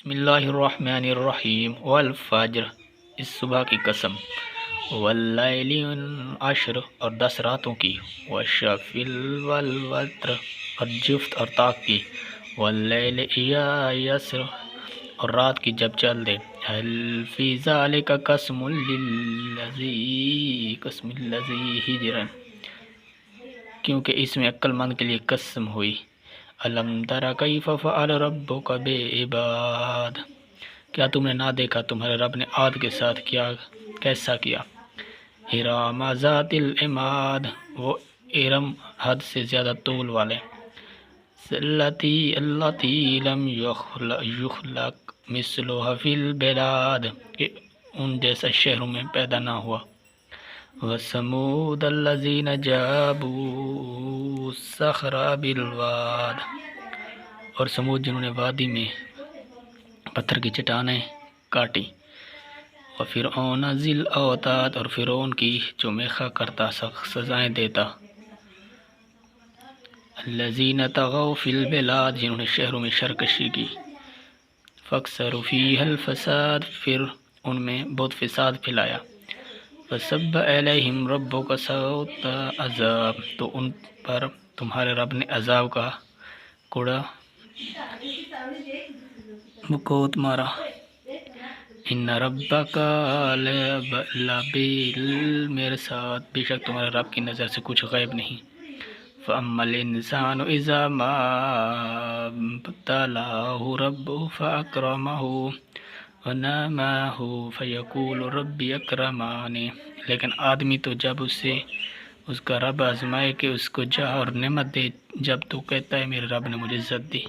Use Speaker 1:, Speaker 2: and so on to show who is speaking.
Speaker 1: بسم اللہ الرحمن الرحیم والفجر، اس صبح کی قسم، واللیل والعشر، اور 10 راتوں کی، والشفع والوتر، اور جفت اور طاق کی، واللیل اذا یسر، اور رات کی جب چل دے، هل فی ذلک قسم للذی حجر، کیونکہ اس میں عقل مند کے لیے قسم ہوئی۔ الم تر کیف فعل ربک بعباد، کیا تم نے نہ دیکھا تمہارے رب نے عاد کے ساتھ کیسا کیا۔ ارم ذات العماد، وہ ارم حد سے زیادہ طول والے، التی لم یخلق مثلها فی البلاد، کہ ان جیسا شہروں میں پیدا نہ ہوا۔ وثمود الذین جابوا الصخر بالواد، اور سمود جنہوں نے وادی میں پتھر کی چٹانیں کاٹی۔ وفرعون ذی الاوتاد، اور فرعون کی جو میخا کرتا سزائیں دیتا۔ الذین طغوا فی البلاد، جنہوں نے شہروں میں سرکشی کی۔ فاکثروا فیہا الفساد، پھر ان میں بہت فساد پھیلایا۔ فصب علیہم ربک سوط عذاب، تو ان پر تمہارے رب نے عذاب کا کوڑا بکوت مارا۔ ان ربک لبالمرصاد، بے شک تمہارے رب کی نظر سے کچھ غائب نہیں۔ فاما الانسان اذا ما ابتلاه ربه فاکرمہ ونعمہ فیقول ربی اکرمن، لیکن آدمی تو جب اسے اس کا رب آزمائے کہ اس کو جاہ اور نعمت دے، جب تو کہتا ہے میرے رب نے مجھے عزت دی۔